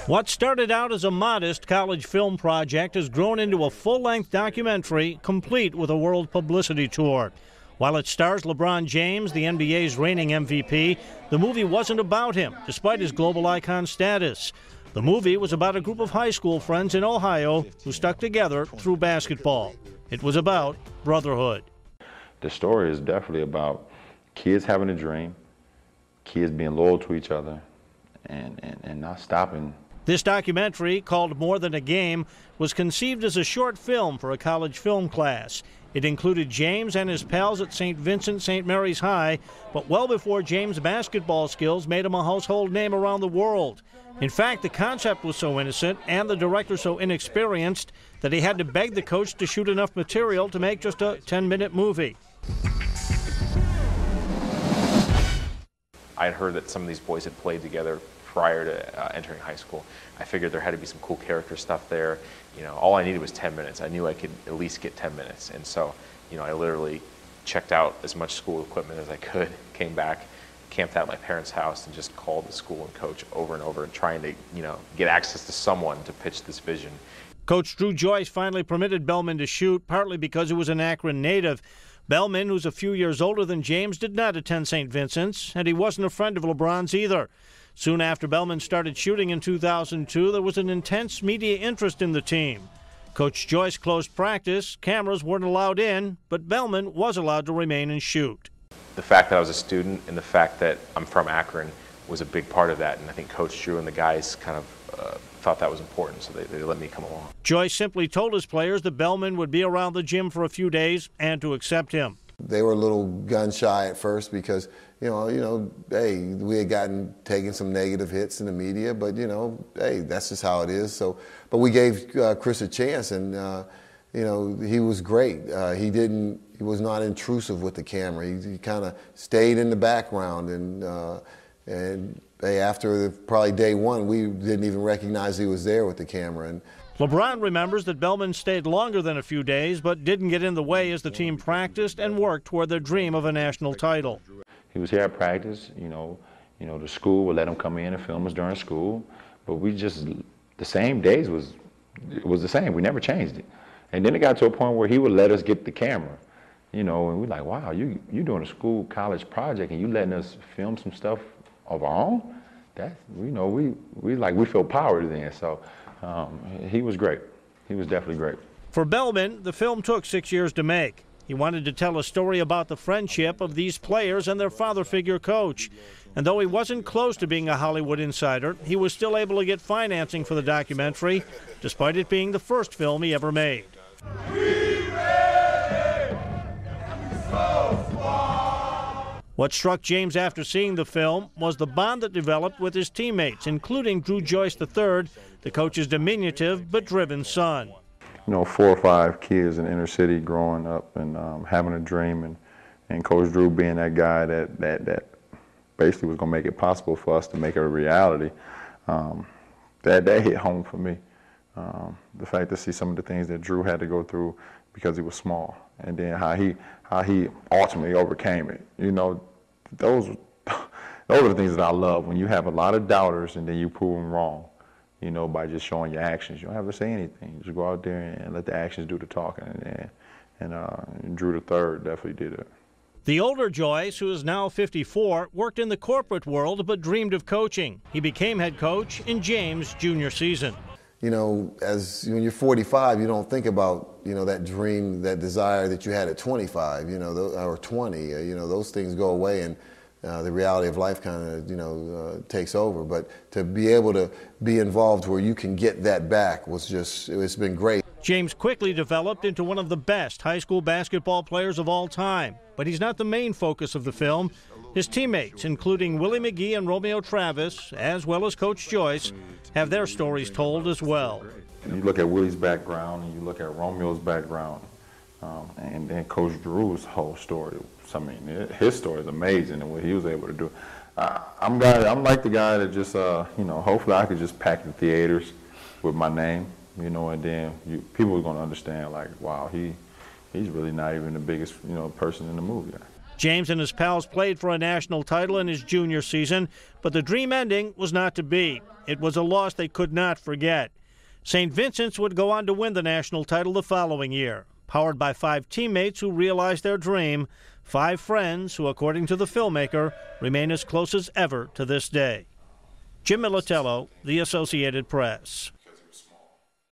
What started out as a modest college film project has grown into a full-length documentary complete with a world publicity tour. While it stars LeBron James, the NBA's reigning MVP, the movie wasn't about him, despite his global icon status. The movie was about a group of high school friends in Ohio who stuck together through basketball. It was about brotherhood. The story is definitely about kids having a dream, kids being loyal to each other, and not stopping. This documentary, called More Than a Game, was conceived as a short film for a college film class. It included James and his pals at St. Vincent St. Mary's High, but well before James' basketball skills made him a household name around the world. In fact, the concept was so innocent and the director so inexperienced that he had to beg the coach to shoot enough material to make just a 10-minute movie. I had heard that some of these boys had played together prior to entering high school. I figured there had to be some cool character stuff there. You know, all I needed was 10 minutes. I knew I could at least get 10 minutes. And so, you know, I literally checked out as much school equipment as I could, came back, camped out at my parents' house, and just called the school and coach over and over and trying to, you know, get access to someone to pitch this vision. Coach Drew Joyce finally permitted Bellman to shoot, partly because he was an Akron native. Bellman, who's a few years older than James, did not attend St. Vincent's, and he wasn't a friend of LeBron's either. Soon after Bellman started shooting in 2002, there was an intense media interest in the team. Coach Joyce closed practice, cameras weren't allowed in, but Bellman was allowed to remain and shoot. The fact that I was a student and the fact that I'm from Akron was a big part of that, and I think Coach Drew and the guys kind of thought that was important, so they let me come along. Joyce simply told his players that Bellman would be around the gym for a few days and to accept him. They were a little gun shy at first because, you know, hey, we had taken some negative hits in the media, but, you know, hey, that's just how it is. So, but we gave Chris a chance, and, you know, he was great. He was not intrusive with the camera. He kind of stayed in the background, and hey, after probably day one, we didn't even recognize he was there with the camera. And LeBron remembers that Bellman stayed longer than a few days, but didn't get in the way as the team practiced and worked toward their dream of a national title. He was here at practice, you know, the school would let him come in and film us during school, but we just, the same days was the same. We never changed it. And then it got to a point where he would let us get the camera, you know, and we're like, wow, you doing a school college project and you letting us film some stuff of our own? That's, you know, we feel powered then. So he was great. He was definitely great. For Bellman, the film took 6 years to make. He wanted to tell a story about the friendship of these players and their father figure coach. And though he wasn't close to being a Hollywood insider, he was still able to get financing for the documentary, despite it being the first film he ever made. What struck James after seeing the film was the bond that developed with his teammates, including Drew Joyce III, the coach's diminutive but driven son. You know, 4 or 5 kids in the inner city growing up and having a dream, and Coach Drew being that guy that basically was going to make it possible for us to make it a reality. That hit home for me. The fact to see some of the things that Drew had to go through because he was small, and then how he ultimately overcame it. You know, those are the things that I love. When you have a lot of doubters and then you prove them wrong, you know, by just showing your actions. You don't have to say anything. You just go out there and let the actions do the talking. And Drew III definitely did it. The older Joyce, who is now 54, worked in the corporate world but dreamed of coaching. He became head coach in James' junior season. You know, when you're 45, you don't think about, you know, that dream, that desire that you had at 25, you know, or 20. You know, those things go away, and the reality of life kind of, you know, takes over. But to be able to be involved where you can get that back was just, it's been great. James quickly developed into one of the best high school basketball players of all time. But he's not the main focus of the film. His teammates, including Willie McGee and Romeo Travis, as well as Coach Joyce, have their stories told as well. You look at Willie's background and you look at Romeo's background, and then Coach Drew's whole story. I mean, his story is amazing and what he was able to do. I'm like the guy that just, you know, hopefully I could just pack the theaters with my name, you know, and then people are going to understand, like, wow, he's really not even the biggest, you know, person in the movie. James and his pals played for a national title in his junior season, but the dream ending was not to be. It was a loss they could not forget. St. Vincent's would go on to win the national title the following year, powered by 5 teammates who realized their dream, 5 friends who, according to the filmmaker, remain as close as ever to this day. Jim Militello, The Associated Press.